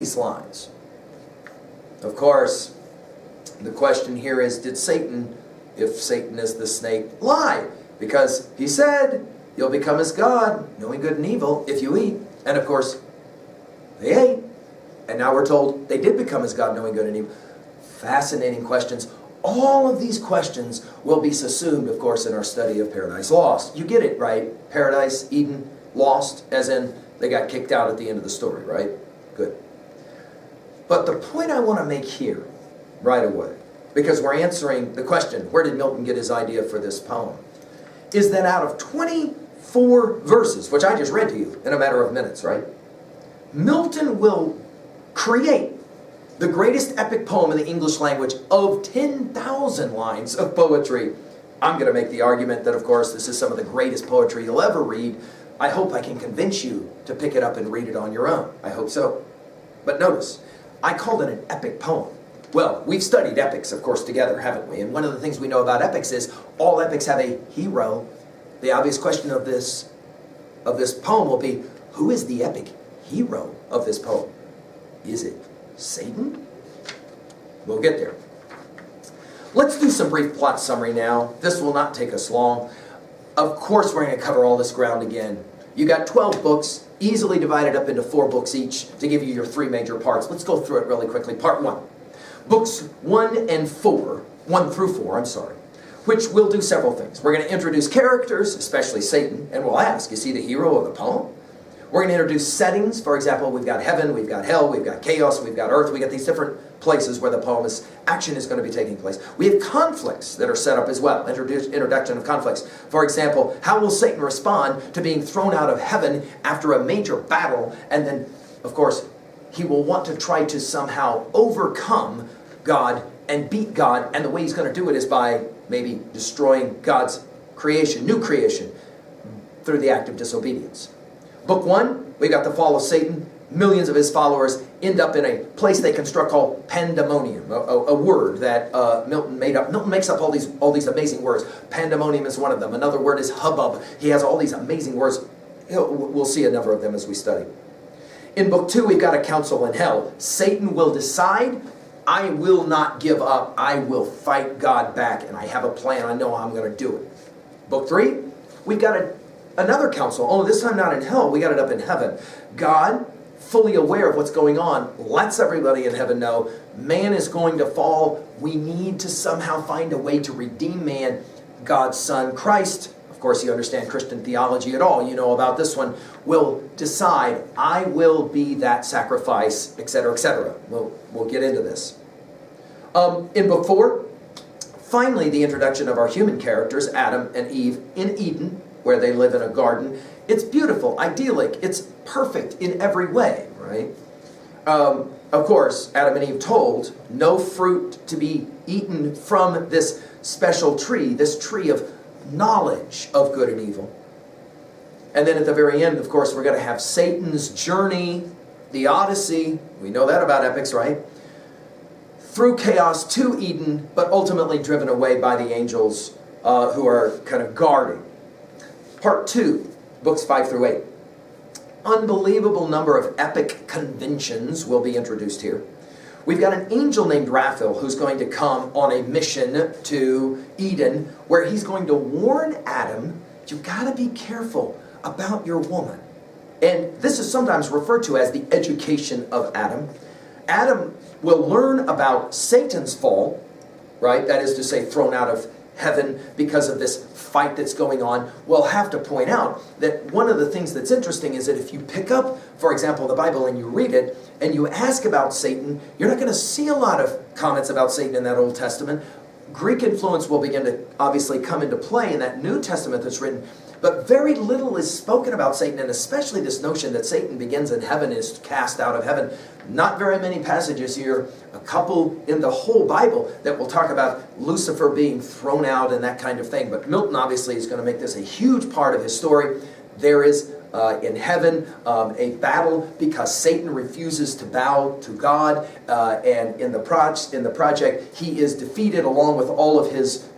these lines. Of course, the question here is, did Satan, if Satan is the snake, lie? Because he said, you'll become as God, knowing good and evil, if you eat. And of course, they ate. And now we're told they did become as God, knowing good and evil. Fascinating questions. All of these questions will be subsumed, of course, in our study of Paradise Lost. You get it, right? Paradise, Eden, lost, as in they got kicked out at the end of the story, right? Good. But the point I want to make here, right away, because we're answering the question, where did Milton get his idea for this poem, is that out of 24 verses, which I just read to you in a matter of minutes, right? Milton will create the greatest epic poem in the English language of 10,000 lines of poetry. I'm going to make the argument that, of course, this is some of the greatest poetry you'll ever read. I hope I can convince you to pick it up and read it on your own. I hope so. But notice, I called it an epic poem. Well, we've studied epics, of course, together, haven't we? And one of the things we know about epics is all epics have a hero. The obvious question of this poem will be, who is the epic hero of this poem? Is it Satan? We'll get there. Let's do some brief plot summary now. This will not take us long. Of course, we're going to cover all this ground again. You got 12 books, easily divided up into 4 books each to give you your 3 major parts. Let's go through it really quickly. Part 1. Books 1 and 4, 1 through 4, I'm sorry, which will do several things. We're going to introduce characters, especially Satan, and we'll ask, is he the hero of the poem? We're going to introduce settings. For example, we've got heaven, we've got hell, we've got chaos, we've got earth. We've got these different places where the poem's action is going to be taking place. We have conflicts that are set up as well. Introduction of conflicts. For example, how will Satan respond to being thrown out of heaven after a major battle? And then, of course, he will want to try to somehow overcome God and beat God. And the way he's going to do it is by maybe destroying God's creation, new creation, through the act of disobedience. Book 1, we got the fall of Satan. Millions of his followers end up in a place they construct called pandemonium, a word that Milton made up. Milton makes up all these amazing words. Pandemonium is one of them. Another word is hubbub. He has all these amazing words. We'll see a number of them as we study. In book 2, we've got a council in hell. Satan will decide, I will not give up. I will fight God back, and I have a plan. I know I'm going to do it. Book 3, we've got another council. Oh, this time not in hell. We got it up in heaven. God, fully aware of what's going on, lets everybody in heaven know man is going to fall. We need to somehow find a way to redeem man. God's Son, Christ, of course you understand Christian theology at all, you know about this one, will decide, I will be that sacrifice, etc., etc. We'll get into this. In book 4, finally the introduction of our human characters, Adam and Eve, in Eden, where they live in a garden. It's beautiful, idyllic, it's perfect in every way, right? Of course, Adam and Eve told no fruit to be eaten from this special tree, this tree of knowledge of good and evil. And then at the very end, of course, we're going to have Satan's journey, the Odyssey. We know that about epics, right? Through chaos to Eden, but ultimately driven away by the angels who are kind of guarding. Part 2, books 5 through 8. Unbelievable number of epic conventions will be introduced here. We've got an angel named Raphael who's going to come on a mission to Eden where he's going to warn Adam, you've got to be careful about your woman. And this is sometimes referred to as the education of Adam. Adam will learn about Satan's fall, right? That is to say, thrown out of heaven because of this fight that's going on. We'll have to point out that one of the things that's interesting is that if you pick up, for example, the Bible and you read it and you ask about Satan, you're not going to see a lot of comments about Satan in that Old Testament. Greek influence will begin to obviously come into play in that New Testament that's written, but very little is spoken about Satan, and especially this notion that Satan begins in heaven, is cast out of heaven. Not very many passages here, a couple in the whole Bible that will talk about Lucifer being thrown out and that kind of thing. But Milton obviously is going to make this a huge part of his story. There is in heaven, a battle because Satan refuses to bow to God, and in the project he is defeated along with all of his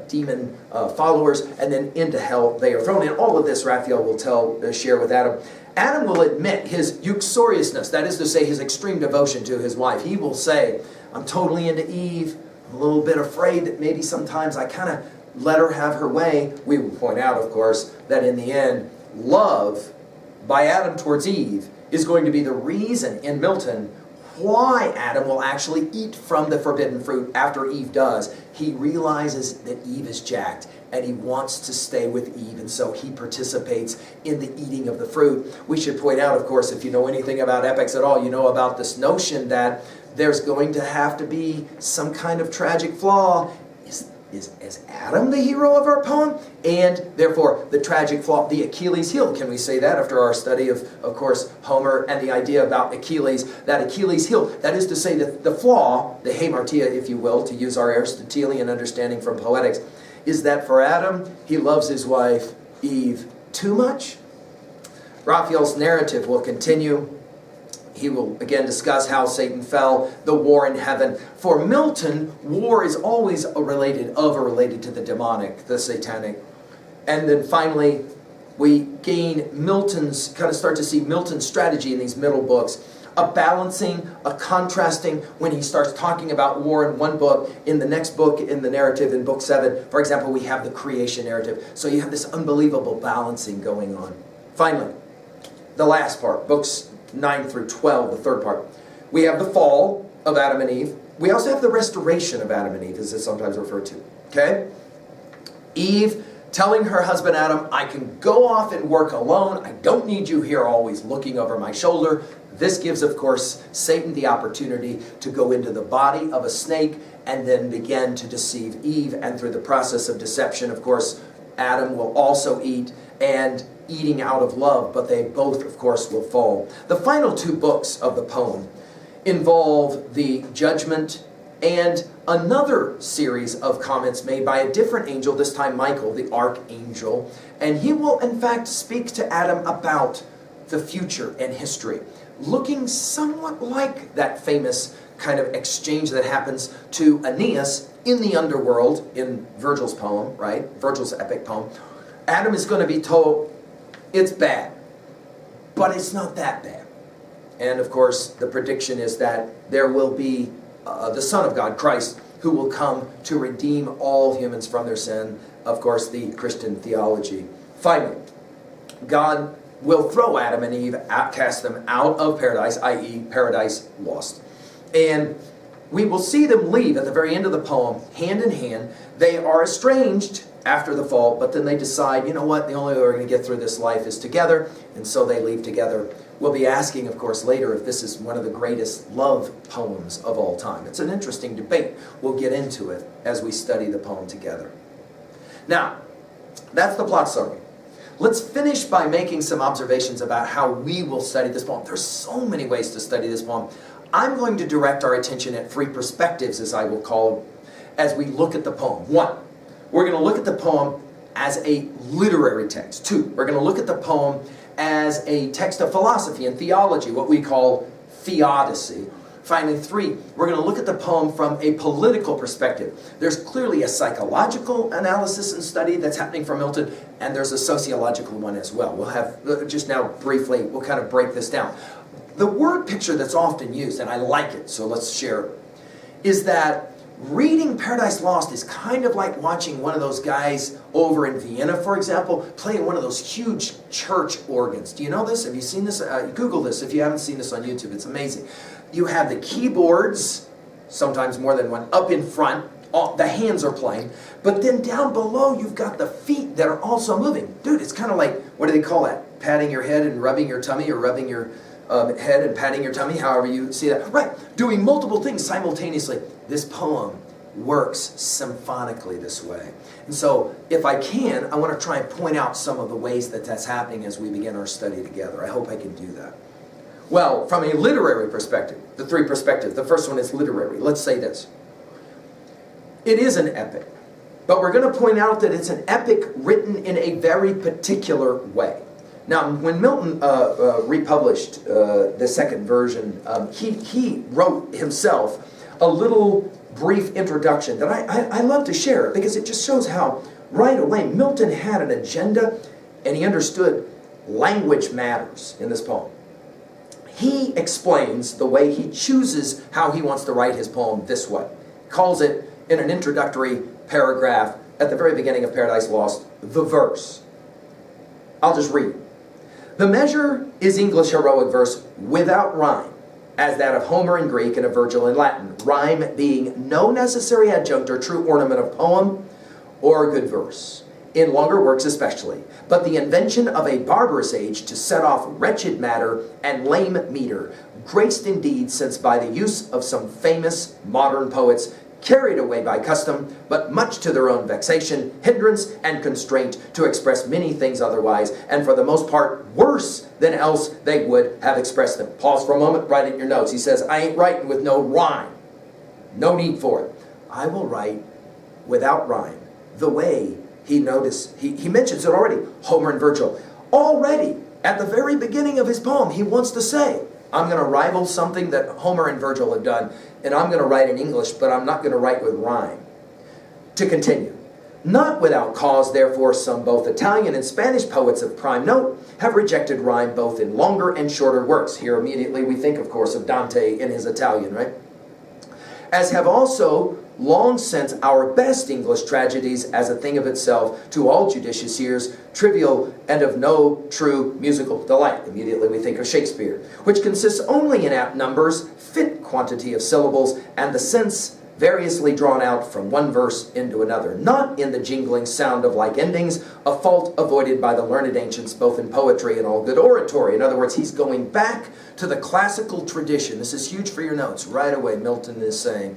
demon followers, and then into hell they are thrown. And all of this Raphael will share with Adam. Adam will admit his uxoriousness, that is to say his extreme devotion to his wife. He will say, I'm totally into Eve. I'm a little bit afraid that maybe sometimes I kind of let her have her way. We will point out, of course, that in the end, love by Adam towards Eve is going to be the reason in Milton why Adam will actually eat from the forbidden fruit after Eve does. He realizes that Eve is jacked and he wants to stay with Eve, and so he participates in the eating of the fruit. We should point out, of course, if you know anything about epics at all, you know about this notion that there's going to have to be some kind of tragic flaw. Is Adam the hero of our poem? And therefore, the tragic flaw, the Achilles heel. Can we say that after our study of course, Homer and the idea about Achilles? That Achilles heel, that is to say that the flaw, the hamartia, if you will, to use our Aristotelian understanding from poetics, is that for Adam, he loves his wife, Eve, too much. Raphael's narrative will continue. He will again discuss how Satan fell, the war in heaven. For Milton, war is always related to the demonic, the satanic. And then finally, we gain Milton's, kind of start to see Milton's strategy in these middle books. A balancing, a contrasting, when he starts talking about war in one book, in the next book, in the narrative, in book 7, for example, we have the creation narrative. So you have this unbelievable balancing going on. Finally, the last part, books 9 through 12, the third part. We have the fall of Adam and Eve. We also have the restoration of Adam and Eve, as it's sometimes referred to. Okay? Eve telling her husband Adam, I can go off and work alone. I don't need you here always looking over my shoulder. This gives, of course, Satan the opportunity to go into the body of a snake and then begin to deceive Eve. And through the process of deception, of course, Adam will also eat, and eating out of love, but they both, of course, will fall. The final 2 books of the poem involve the judgment and another series of comments made by a different angel, this time Michael, the archangel, and he will, in fact, speak to Adam about the future and history, looking somewhat like that famous kind of exchange that happens to Aeneas in the underworld in Virgil's poem, right? Virgil's epic poem. Adam is going to be told, it's bad, but it's not that bad. And of course, the prediction is that there will be the Son of God, Christ, who will come to redeem all humans from their sin. Of course, the Christian theology. Finally, God will throw Adam and Eve, cast them out of paradise, i.e. paradise lost. And we will see them leave at the very end of the poem, hand in hand. They are estranged after the fall, but then they decide, you know what, the only way we're going to get through this life is together, and so they leave together. We'll be asking, of course, later if this is one of the greatest love poems of all time. It's an interesting debate. We'll get into it as we study the poem together. Now, that's the plot summary. Let's finish by making some observations about how we will study this poem. There's so many ways to study this poem. I'm going to direct our attention at 3 perspectives, as I will call them, as we look at the poem. 1, we're going to look at the poem as a literary text. 2, we're going to look at the poem as a text of philosophy and theology, what we call theodicy. Finally, 3, we're going to look at the poem from a political perspective. There's clearly a psychological analysis and study that's happening for Milton, and there's a sociological one as well. We'll have, just now briefly, we'll kind of break this down. The word picture that's often used, and I like it, so let's share it, is that reading Paradise Lost is kind of like watching one of those guys over in Vienna, for example, playing one of those huge church organs. Do you know this? Have you seen this? Google this if you haven't seen this on YouTube. It's amazing. You have the keyboards, sometimes more than one, up in front. The hands are playing. But then down below, you've got the feet that are also moving. Dude, it's kind of like, what do they call that? Patting your head and rubbing your tummy, or rubbing your head and patting your tummy, however you see that. Right, doing multiple things simultaneously. This poem works symphonically this way. And so, if I can, I want to try and point out some of the ways that that's happening as we begin our study together. I hope I can do that. Well, from a literary perspective, the 3 perspectives. The first one is literary. Let's say this. It is an epic, but we're going to point out that it's an epic written in a very particular way. Now, when Milton republished the second version, he wrote himself a little brief introduction that I love to share because it just shows how right away Milton had an agenda and he understood language matters in this poem. He explains the way he chooses how he wants to write his poem this way. He calls it, in an introductory paragraph at the very beginning of Paradise Lost, the verse. I'll just read. The measure is English heroic verse without rhyme, as that of Homer in Greek and of Virgil in Latin, rhyme being no necessary adjunct or true ornament of poem or good verse, in longer works especially, but the invention of a barbarous age to set off wretched matter and lame meter, graced indeed since by the use of some famous modern poets, carried away by custom, but much to their own vexation, hindrance, and constraint to express many things otherwise, and for the most part worse than else they would have expressed them. Pause for a moment, write it in your notes. He says, I ain't writing with no rhyme. No need for it. I will write without rhyme, the way he mentions it already, Homer and Virgil. Already, at the very beginning of his poem, he wants to say, I'm going to rival something that Homer and Virgil have done, and I'm going to write in English, but I'm not going to write with rhyme. To continue. Not without cause, therefore, some both Italian and Spanish poets of prime note have rejected rhyme both in longer and shorter works. Here immediately we think, of course, of Dante in his Italian, right? As have also long since our best English tragedies as a thing of itself, to all judicious ears, trivial and of no true musical delight. Immediately we think of Shakespeare, which consists only in apt numbers, fit quantity of syllables, and the sense variously drawn out from one verse into another, not in the jingling sound of like endings, a fault avoided by the learned ancients both in poetry and all good oratory. In other words, he's going back to the classical tradition. This is huge for your notes. Right away, Milton is saying,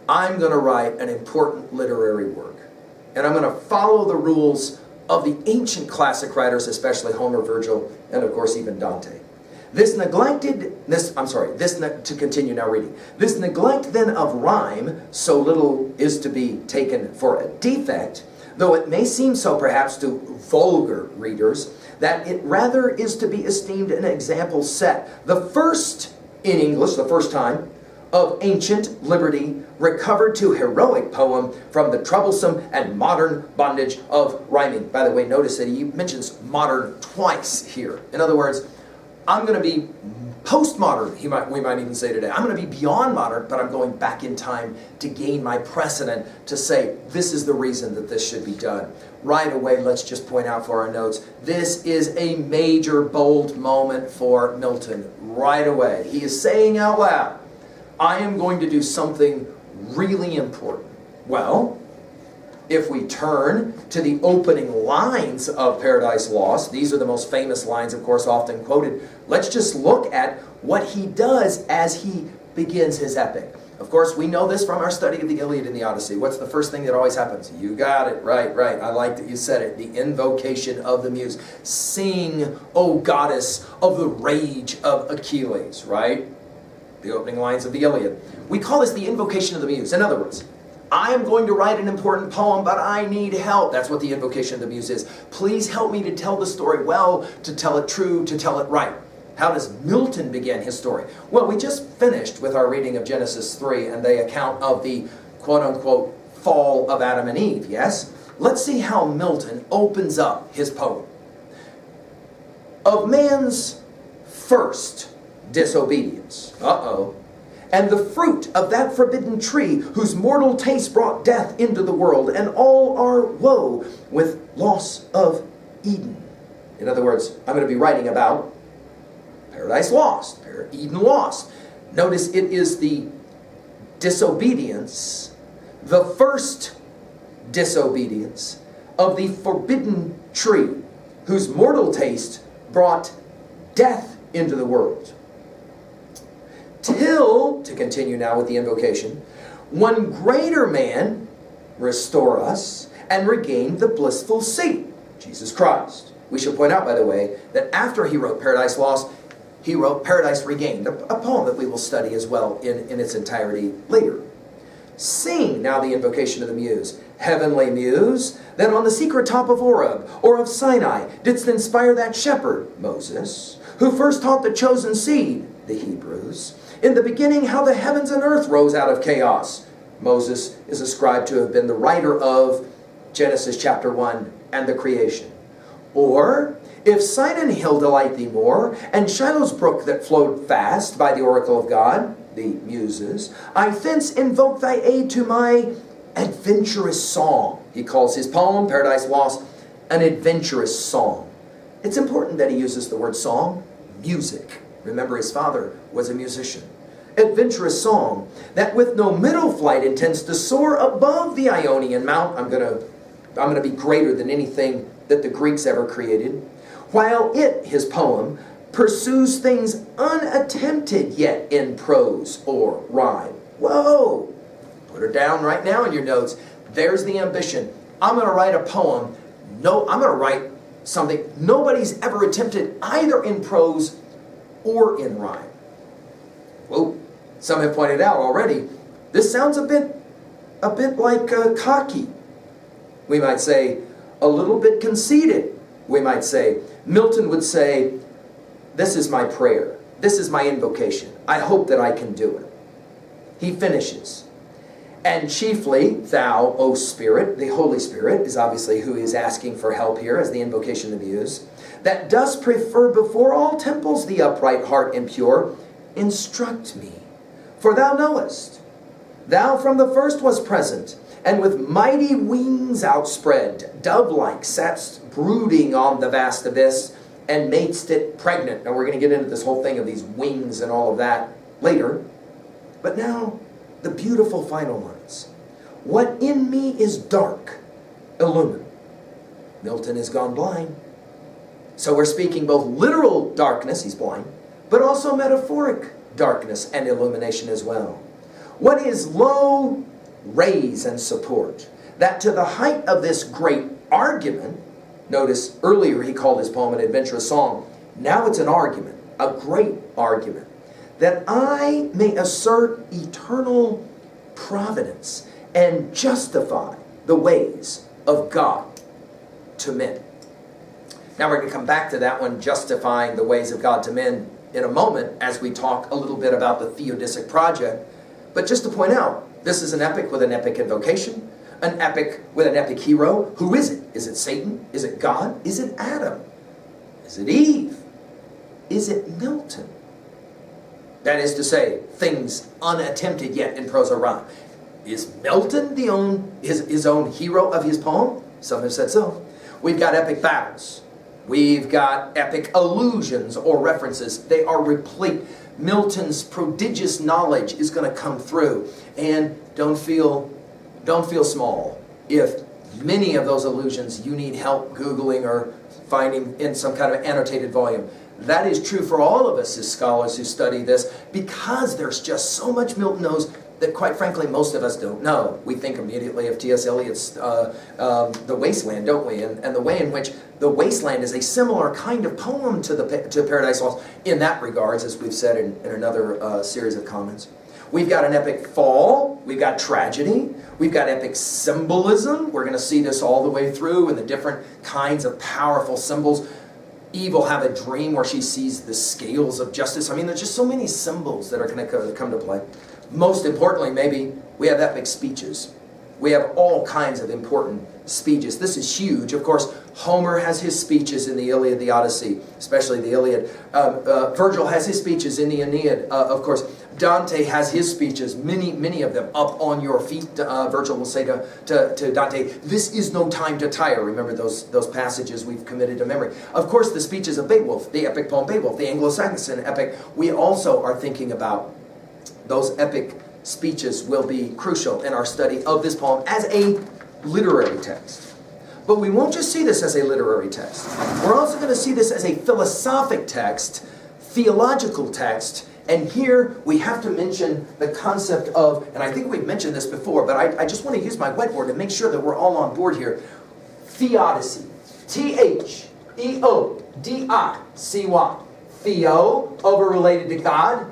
I'm going to write an important literary work, and I'm going to follow the rules of the ancient classic writers, especially Homer, Virgil, and of course even Dante. To continue now reading. This neglect then of rhyme, so little is to be taken for a defect, though it may seem so perhaps to vulgar readers, that it rather is to be esteemed an example set. The first in English, the first time, of ancient liberty recovered to heroic poem from the troublesome and modern bondage of rhyming. By the way, notice that he mentions modern twice here. In other words, I'm going to be postmodern, we might even say today. I'm going to be beyond modern, but I'm going back in time to gain my precedent to say, this is the reason that this should be done. Right away, let's just point out for our notes, this is a major, bold moment for Milton. Right away. He is saying out loud, I am going to do something really important. Well, if we turn to the opening lines of Paradise Lost, these are the most famous lines, of course, often quoted. Let's just look at what he does as he begins his epic. Of course, we know this from our study of the Iliad and the Odyssey. What's the first thing that always happens? You got it. Right. I like that you said it. The invocation of the muse. Sing, O goddess of the rage of Achilles, right? The opening lines of the Iliad. We call this the invocation of the muse. In other words, I am going to write an important poem, but I need help. That's what the invocation of the muse is. Please help me to tell the story well, to tell it true, to tell it right. How does Milton begin his story? Well, we just finished with our reading of Genesis 3 and the account of the quote-unquote fall of Adam and Eve, yes? Let's see how Milton opens up his poem. Of man's first disobedience. And the fruit of that forbidden tree, whose mortal taste brought death into the world, and all our woe with loss of Eden. In other words, I'm going to be writing about Paradise Lost, Eden Lost. Notice it is the disobedience, the first disobedience of the forbidden tree, whose mortal taste brought death into the world. Till, to continue now with the invocation, one greater man restore us and regain the blissful seat, Jesus Christ. We should point out, by the way, that after he wrote Paradise Lost, he wrote Paradise Regained, a poem that we will study as well in its entirety later. Sing, now the invocation of the muse. Heavenly muse, that on the secret top of Oreb, or of Sinai, didst inspire that shepherd, Moses, who first taught the chosen seed, the Hebrews, in the beginning how the heavens and earth rose out of chaos. Moses is ascribed to have been the writer of Genesis chapter 1 and the creation. Or, if Sidon hill delight thee more, and Shiloh's brook that flowed fast by the oracle of God, the muses, I thence invoke thy aid to my adventurous song. He calls his poem, Paradise Lost, an adventurous song. It's important that he uses the word song, music. Remember, his father was a musician. Adventurous song that with no middle flight intends to soar above the Ionian mount. I'm gonna be greater than anything that the Greeks ever created. While it, his poem, pursues things unattempted yet in prose or rhyme. Whoa! Put her down right now in your notes. There's the ambition. I'm going to write a poem. No, I'm going to write something nobody's ever attempted either in prose or in rhyme. Whoa! Some have pointed out already, this sounds a bit like cocky. We might say a little bit conceited. We might say, Milton would say, this is my prayer. This is my invocation. I hope that I can do it. He finishes. And chiefly, thou, O Spirit, the Holy Spirit, is obviously who is asking for help here as the invocation of the muse, that dost prefer before all temples the upright heart impure, instruct me. For thou knowest, thou from the first was present, and with mighty wings outspread, dove-like satst brooding on the vast abyss, and madest it pregnant. Now we're going to get into this whole thing of these wings and all of that later. But now, the beautiful final lines. What in me is dark, illumine. Milton has gone blind. So we're speaking both literal darkness, he's blind, but also metaphoric darkness and illumination as well. What is low, raise and support. That to the height of this great argument, notice earlier he called his poem an adventurous song. Now it's an argument, a great argument. That I may assert eternal providence and justify the ways of God to men. Now we're going to come back to that one, justifying the ways of God to men, in a moment as we talk a little bit about the theodictic project. But just to point out, this is an epic with an epic invocation, an epic with an epic hero. Who is it? Is it Satan? Is it God? Is it Adam? Is it Eve? Is it Milton? That is to say, things unattempted yet in prose or rhyme. Is Milton his own hero of his poem? Some have said so. We've got epic battles. We've got epic allusions or references. They are replete. Milton's prodigious knowledge is going to come through. And don't feel small if many of those allusions you need help Googling or finding in some kind of annotated volume. That is true for all of us as scholars who study this, because there's just so much Milton knows that, quite frankly, most of us don't know. We think immediately of T.S. Eliot's The Wasteland, don't we? And the way in which The Wasteland is a similar kind of poem to Paradise Lost in that regards, as we've said in another series of comments. We've got an epic fall. We've got tragedy. We've got epic symbolism. We're going to see this all the way through in the different kinds of powerful symbols. Eve will have a dream where she sees the scales of justice. I mean, there's just so many symbols that are going to come to play. Most importantly, maybe, we have epic speeches. We have all kinds of important speeches. This is huge. Of course, Homer has his speeches in the Iliad, the Odyssey, especially the Iliad. Virgil has his speeches in the Aeneid, of course. Dante has his speeches, many of them, up on your feet. Virgil will say to Dante, this is no time to tire. Remember those passages we've committed to memory. Of course, the speeches of Beowulf, the epic poem Beowulf, the Anglo-Saxon epic. We also are thinking about those epic speeches will be crucial in our study of this poem as a literary text. But we won't just see this as a literary text. We're also going to see this as a philosophic text, theological text. And here we have to mention the concept of, and I think we've mentioned this before, but I just want to use my whiteboard to make sure that we're all on board here. Theodicy. Theodicy. Theo, over related to God.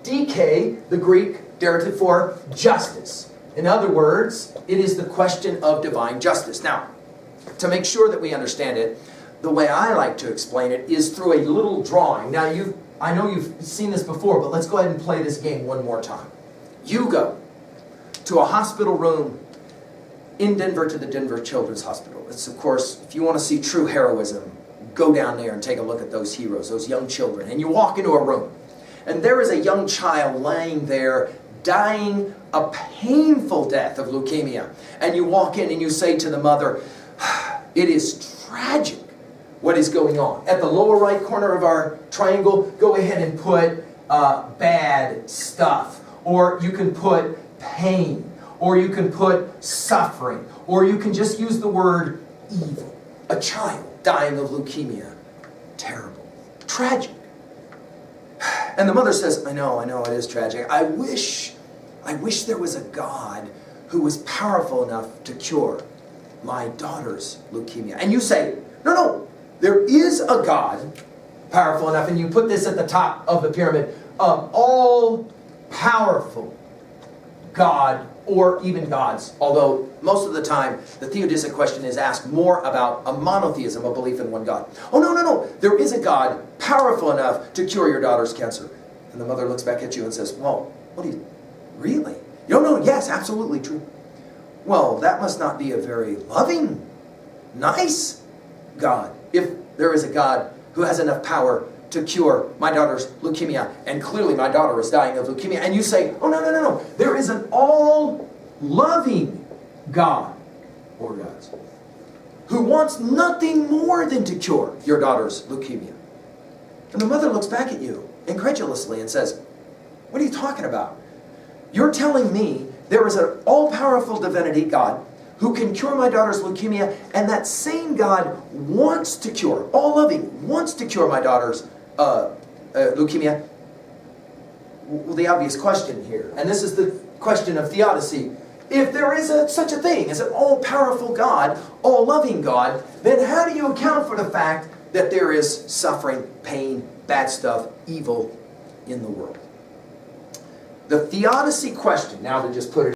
Dike, the Greek derivative for justice. In other words, it is the question of divine justice. Now, to make sure that we understand it, the way I like to explain it is through a little drawing. Now, I know you've seen this before, but let's go ahead and play this game one more time. You go to a hospital room in Denver, to the Denver Children's Hospital. It's, of course, if you want to see true heroism, go down there and take a look at those heroes, those young children. And you walk into a room, and there is a young child laying there, dying a painful death of leukemia. And you walk in and you say to the mother, it is tragic what is going on. At the lower right corner of our triangle, go ahead and put bad stuff. Or you can put pain. Or you can put suffering. Or you can just use the word evil. A child dying of leukemia. Terrible. Tragic. And the mother says, I know, it is tragic. I wish there was a God who was powerful enough to cure my daughter's leukemia. And you say, no, there is a God powerful enough, and you put this at the top of the pyramid, all-powerful God, or even gods. Although most of the time, the theodictic question is asked more about a monotheism, a belief in one God. Oh, no, there is a God powerful enough to cure your daughter's cancer. And the mother looks back at you and says, well, what do you, really? No, yes, absolutely true. Well, that must not be a very loving, nice God. If there is a God who has enough power to cure my daughter's leukemia, and clearly my daughter is dying of leukemia, and you say, oh, no, there is an all-loving God, or gods, who wants nothing more than to cure your daughter's leukemia. And the mother looks back at you incredulously and says, what are you talking about? You're telling me there is an all-powerful divinity, God, who can cure my daughter's leukemia, and that same God wants to cure, all-loving, wants to cure my daughter's leukemia? Well, the obvious question here, and this is the question of theodicy, if there is such a thing as an all-powerful God, all-loving God, then how do you account for the fact that there is suffering, pain, bad stuff, evil in the world? The theodicy question, now to just put it